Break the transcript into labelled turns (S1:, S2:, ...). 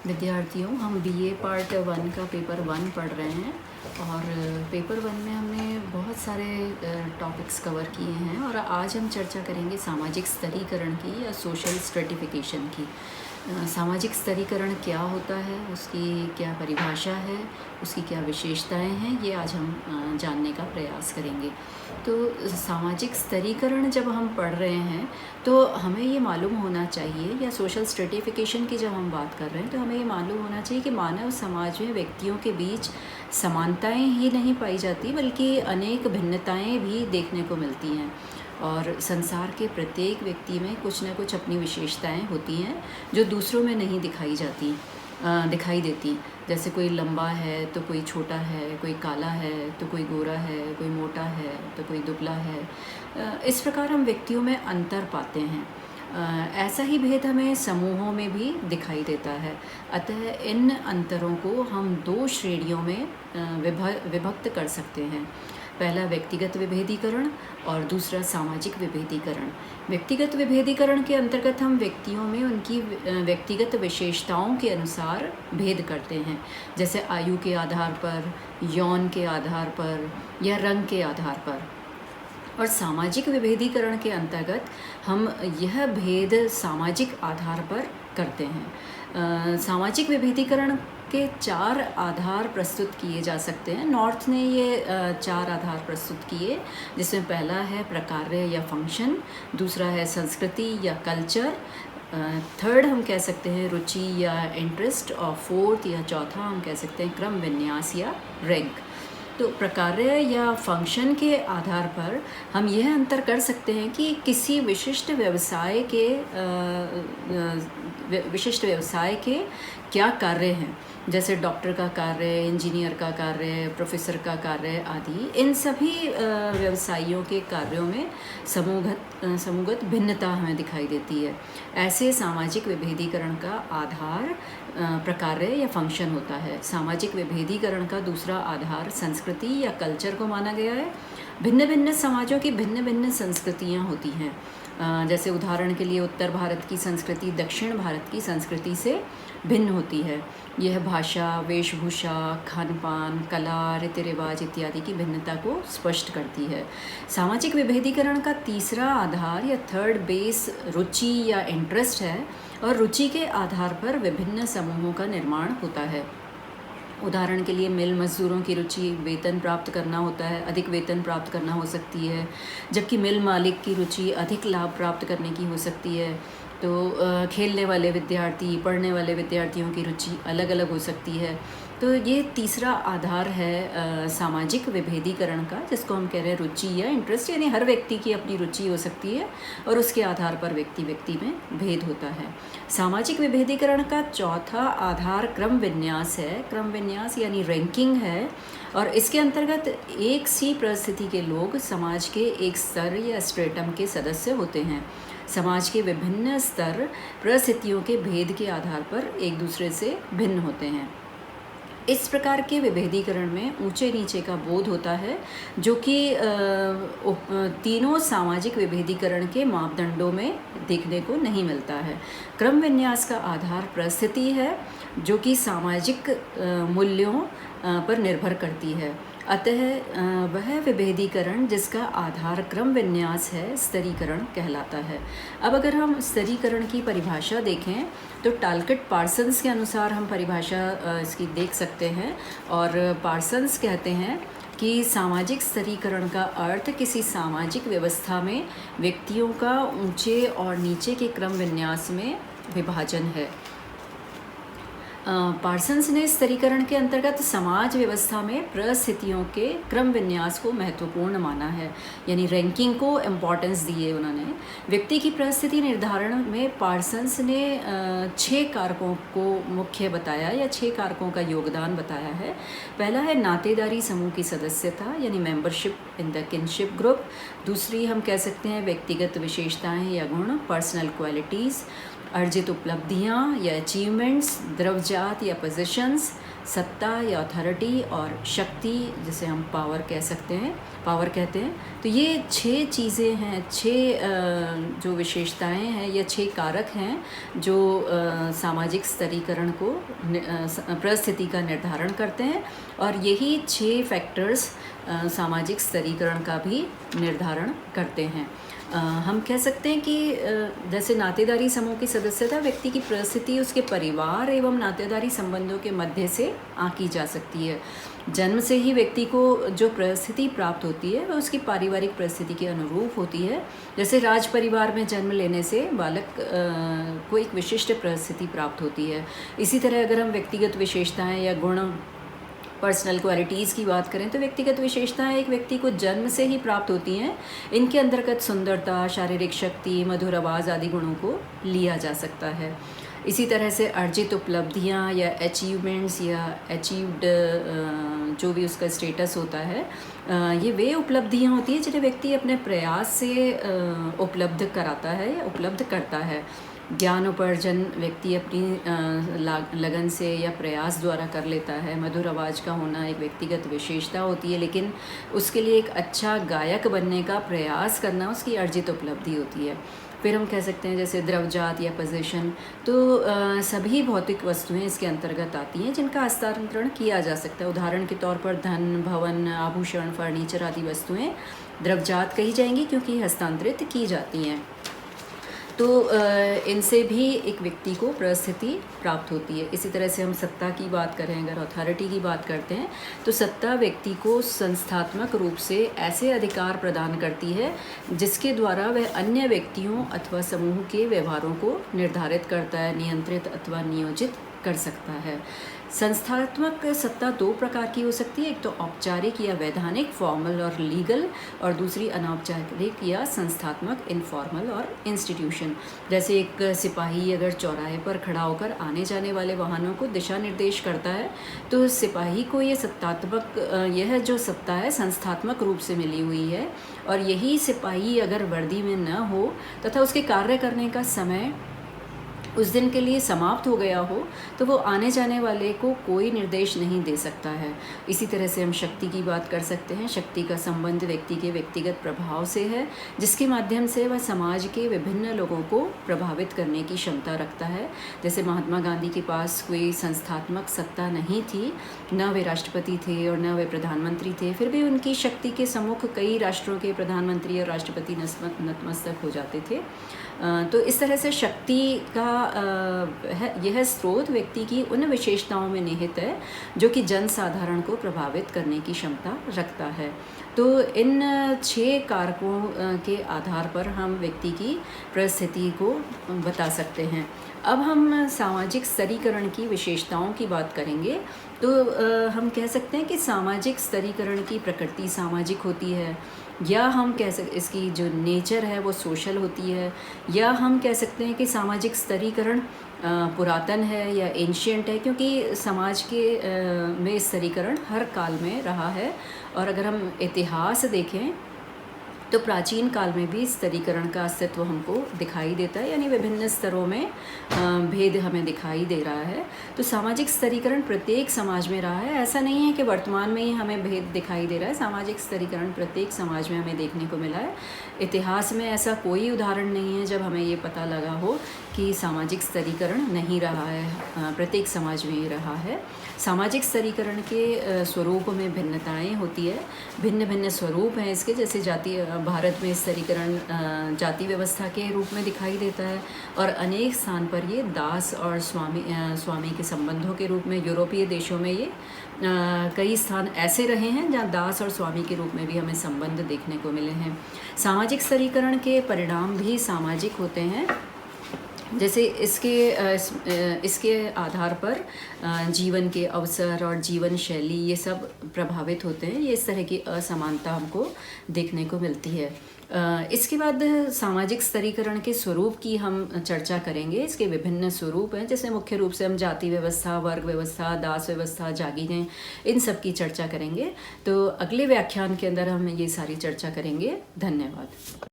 S1: विद्यार्थियों, हम BA part 1 का पेपर 1 पढ़ रहे हैं और पेपर 1 में हमने बहुत सारे टॉपिक्स कवर किए हैं और आज हम चर्चा करेंगे सामाजिक स्तरीकरण की या सोशल स्ट्रेटिफिकेशन की। सामाजिक स्तरीकरण क्या होता है, उसकी क्या परिभाषा है, उसकी क्या विशेषताएं हैं, ये आज हम जानने का प्रयास करेंगे। तो सामाजिक स्तरीकरण जब हम पढ़ रहे हैं तो हमें ये मालूम होना चाहिए, या सोशल स्ट्रेटिफिकेशन की जब हम बात कर रहे हैं तो हमें ये मालूम होना चाहिए कि मानव समाज में व्यक्तियों के बीच समानताएं ही नहीं पाई जाती बल्कि अनेक भिन्नताएं भी देखने को मिलती हैं और संसार के प्रत्येक व्यक्ति में कुछ न कुछ अपनी विशेषताएं होती हैं जो दूसरों में नहीं दिखाई देती। जैसे कोई लंबा है तो कोई छोटा है, कोई काला है तो कोई गोरा है, कोई मोटा है तो कोई दुबला है। इस प्रकार हम व्यक्तियों में अंतर पाते हैं। ऐसा ही भेद हमें समूहों में भी दिखाई देता है। अतः इन अंतरों को हम 2 श्रेणियों में विभक्त कर सकते हैं। पहला व्यक्तिगत विभेदीकरण और दूसरा सामाजिक विभेदीकरण। व्यक्तिगत विभेदीकरण के अंतर्गत हम व्यक्तियों में उनकी व्यक्तिगत विशेषताओं के अनुसार भेद करते हैं, जैसे आयु के आधार पर, यौन के आधार पर या रंग के आधार पर। और सामाजिक विभेदीकरण के अंतर्गत हम यह भेद सामाजिक आधार पर करते हैं। सामाजिक विभेदीकरण के 4 आधार प्रस्तुत किए जा सकते हैं। नॉर्थ ने ये 4 आधार प्रस्तुत किए, जिसमें पहला है प्रकार्य या फंक्शन, दूसरा है संस्कृति या कल्चर, थर्ड हम कह सकते हैं रुचि या इंटरेस्ट, और फोर्थ या चौथा हम कह सकते हैं क्रम विन्यास या रैंक। तो प्रकार्य या फंक्शन के आधार पर हम यह अंतर कर सकते हैं कि किसी विशिष्ट व्यवसाय के क्या कार्य हैं, जैसे डॉक्टर का कार्य, इंजीनियर का कार्य, प्रोफेसर का कार्य आदि। इन सभी व्यवसायियों के कार्यों में समूहगत भिन्नता हमें दिखाई देती है। ऐसे सामाजिक विभेदीकरण का आधार प्रकार्य या फंक्शन होता है। सामाजिक विभेदीकरण का दूसरा आधार संस्कृति या कल्चर को माना गया है। भिन्न भिन्न समाजों की भिन्न भिन्न संस्कृतियाँ होती हैं। जैसे उदाहरण के लिए उत्तर भारत की संस्कृति दक्षिण भारत की संस्कृति से भिन्न होती है। यह भाषा, वेशभूषा, खान पान, कला, रीति रिवाज इत्यादि की भिन्नता को स्पष्ट करती है। सामाजिक विभेदीकरण का तीसरा आधार या थर्ड बेस रुचि या इंटरेस्ट है, और रुचि के आधार पर विभिन्न समूहों का निर्माण होता है। उदाहरण के लिए मिल मजदूरों की रुचि वेतन प्राप्त करना होता है, अधिक वेतन प्राप्त करना हो सकती है, जबकि मिल मालिक की रुचि अधिक लाभ प्राप्त करने की हो सकती है। तो खेलने वाले विद्यार्थी, पढ़ने वाले विद्यार्थियों की रुचि अलग अलग हो सकती है। तो ये तीसरा आधार है सामाजिक विभेदीकरण का, जिसको हम कह रहे हैं रुचि या इंटरेस्ट, यानी हर व्यक्ति की अपनी रुचि हो सकती है और उसके आधार पर व्यक्ति व्यक्ति में भेद होता है। सामाजिक विभेदीकरण का चौथा आधार क्रम विन्यास है। क्रम विन्यास यानी रैंकिंग है, और इसके अंतर्गत एक सी परिस्थिति के लोग समाज के एक स्तर या स्ट्रेटम के सदस्य होते हैं। समाज के विभिन्न स्तर परिस्थितियों के भेद के आधार पर एक दूसरे से भिन्न होते हैं। इस प्रकार के विभेदीकरण में ऊंचे नीचे का बोध होता है, जो कि तीनों सामाजिक विभेदीकरण के मापदंडों में देखने को नहीं मिलता है। क्रम विन्यास का आधार परिस्थिति है, जो कि सामाजिक मूल्यों पर निर्भर करती है। अतः वह विभेदीकरण जिसका आधार क्रम विन्यास है स्तरीकरण कहलाता है। अब अगर हम स्तरीकरण की परिभाषा देखें तो टालकट पार्सन्स के अनुसार हम परिभाषा इसकी देख सकते हैं, और पार्सन्स कहते हैं कि सामाजिक स्तरीकरण का अर्थ किसी सामाजिक व्यवस्था में व्यक्तियों का ऊंचे और नीचे के क्रम विन्यास में विभाजन है। पार्सन्स ने स्तरीकरण के अंतर्गत समाज व्यवस्था में परिस्थितियों के क्रम विन्यास को महत्वपूर्ण माना है, यानी रैंकिंग को इम्पॉर्टेंस दी है उन्होंने। व्यक्ति की परिस्थिति निर्धारण में पार्सन्स ने 6 कारकों को मुख्य बताया, या 6 कारकों का योगदान बताया है। पहला है नातेदारी समूह की सदस्यता, यानी membership in the kinship group. दूसरी हम कह सकते हैं व्यक्तिगत विशेषताएं या गुण, पर्सनल क्वालिटीज़। अर्जित उपलब्धियाँ या अचीवमेंट्स, द्रव्यजात या पोजीशंस, सत्ता या अथॉरिटी, और शक्ति जिसे हम पावर कहते हैं। तो ये 6 चीज़ें हैं, 6 जो विशेषताएं हैं या 6 कारक हैं जो सामाजिक स्तरीकरण को परिस्थिति का निर्धारण करते हैं, और यही 6 फैक्टर्स सामाजिक स्तरीकरण का भी निर्धारण करते हैं। हम कह सकते हैं कि जैसे नातेदारी समूह की सदस्यता व्यक्ति की परिस्थिति उसके परिवार एवं नातेदारी संबंधों के मध्य से आंकी जा सकती है। जन्म से ही व्यक्ति को जो परिस्थिति प्राप्त होती है वह उसकी पारिवारिक परिस्थिति के अनुरूप होती है। जैसे राज परिवार में जन्म लेने से बालक को एक विशिष्ट परिस्थिति प्राप्त होती है। इसी तरह अगर हम व्यक्तिगत विशेषताएं या गुण, पर्सनल क्वालिटीज़ की बात करें तो व्यक्तिगत विशेषताएं एक व्यक्ति को जन्म से ही प्राप्त होती हैं। इनके अंतर्गत सुंदरता, शारीरिक शक्ति, मधुर आवाज़ आदि गुणों को लिया जा सकता है। इसी तरह से अर्जित उपलब्धियां या अचीवमेंट्स या अचीव्ड जो भी उसका स्टेटस होता है, ये वे उपलब्धियां होती हैं जिन्हें व्यक्ति अपने प्रयास से उपलब्ध कराता है या उपलब्ध करता है। ज्ञान उपार्जन व्यक्ति अपनी लगन से या प्रयास द्वारा कर लेता है। मधुर आवाज़ का होना एक व्यक्तिगत विशेषता होती है, लेकिन उसके लिए एक अच्छा गायक बनने का प्रयास करना उसकी अर्जित उपलब्धि होती है। फिर हम कह सकते हैं जैसे द्रव्यजात या पोजीशन, तो सभी भौतिक वस्तुएं इसके अंतर्गत आती हैं जिनका हस्तांतरण किया जा सकता है। उदाहरण के तौर पर धन, भवन, आभूषण, फर्नीचर आदि वस्तुएं द्रव्यजात कही जाएंगी क्योंकि हस्तांतरित की जाती हैं। तो इनसे भी एक व्यक्ति को परिस्थिति प्राप्त होती है। इसी तरह से हम सत्ता की बात करें, अगर अथॉरिटी की बात करते हैं, तो सत्ता व्यक्ति को संस्थात्मक रूप से ऐसे अधिकार प्रदान करती है जिसके द्वारा वह अन्य व्यक्तियों अथवा समूह के व्यवहारों को निर्धारित करता है, नियंत्रित अथवा नियोजित कर सकता है। संस्थात्मक सत्ता 2 प्रकार की हो सकती है, एक तो औपचारिक या वैधानिक, फॉर्मल और लीगल, और दूसरी अनौपचारिक या संस्थात्मक, इनफॉर्मल और इंस्टीट्यूशन। जैसे एक सिपाही अगर चौराहे पर खड़ा होकर आने जाने वाले वाहनों को दिशा निर्देश करता है, तो सिपाही को यह जो सत्ता है संस्थात्मक रूप से मिली हुई है, और यही सिपाही अगर वर्दी में न हो तथा उसके कार्य करने का समय उस दिन के लिए समाप्त हो गया हो, तो वो आने जाने वाले को कोई निर्देश नहीं दे सकता है। इसी तरह से हम शक्ति की बात कर सकते हैं। शक्ति का संबंध व्यक्ति के व्यक्तिगत प्रभाव से है, जिसके माध्यम से वह समाज के विभिन्न लोगों को प्रभावित करने की क्षमता रखता है। जैसे महात्मा गांधी के पास कोई संस्थात्मक सत्ता नहीं थी, न वे राष्ट्रपति थे और न वे प्रधानमंत्री थे, फिर भी उनकी शक्ति के सम्मुख कई राष्ट्रों के प्रधानमंत्री और राष्ट्रपति नतमस्तक हो जाते थे। तो इस तरह से शक्ति का यह स्रोत व्यक्ति की उन विशेषताओं में निहित है जो कि जनसाधारण को प्रभावित करने की क्षमता रखता है। तो इन 6 कारकों के आधार पर हम व्यक्ति की परिस्थिति को बता सकते हैं। अब हम सामाजिक स्तरीकरण की विशेषताओं की बात करेंगे। तो हम कह सकते हैं कि सामाजिक स्तरीकरण की प्रकृति सामाजिक होती है, या हम कह सकते इसकी जो नेचर है वो सोशल होती है, या हम कह सकते हैं कि सामाजिक स्तरीकरण पुरातन है या एंशिएंट है, क्योंकि समाज के में स्तरीकरण हर काल में रहा है। और अगर हम इतिहास देखें तो प्राचीन काल में भी स्तरीकरण का अस्तित्व हमको दिखाई देता है, यानी विभिन्न स्तरों में भेद हमें दिखाई दे रहा है। तो सामाजिक स्तरीकरण प्रत्येक समाज में रहा है। ऐसा नहीं है कि वर्तमान में ही हमें भेद दिखाई दे रहा है, सामाजिक स्तरीकरण प्रत्येक समाज में हमें देखने को मिला है। इतिहास में ऐसा कोई उदाहरण नहीं है जब हमें ये पता लगा हो कि सामाजिक स्तरीकरण नहीं रहा है, प्रत्येक समाज में ही रहा है। सामाजिक स्तरीकरण के स्वरूप में भिन्नताएं होती है, भिन्न भिन्न स्वरूप हैं इसके। जैसे भारत में स्तरीकरण जाति व्यवस्था के रूप में दिखाई देता है, और अनेक स्थान पर ये दास और स्वामी के संबंधों के रूप में। यूरोपीय देशों में ये कई स्थान ऐसे रहे हैं जहाँ दास और स्वामी के रूप में भी हमें संबंध देखने को मिले हैं। सामाजिक स्तरीकरण के परिणाम भी सामाजिक होते हैं। जैसे इसके आधार पर जीवन के अवसर और जीवन शैली ये सब प्रभावित होते हैं। ये इस तरह की असमानता हमको देखने को मिलती है। इसके बाद सामाजिक स्तरीकरण के स्वरूप की हम चर्चा करेंगे। इसके विभिन्न स्वरूप हैं, जैसे मुख्य रूप से हम जाति व्यवस्था, वर्ग व्यवस्था, दास व्यवस्था, जागीरें, इन सब की चर्चा करेंगे। तो अगले व्याख्यान के अंदर हम ये सारी चर्चा करेंगे। धन्यवाद।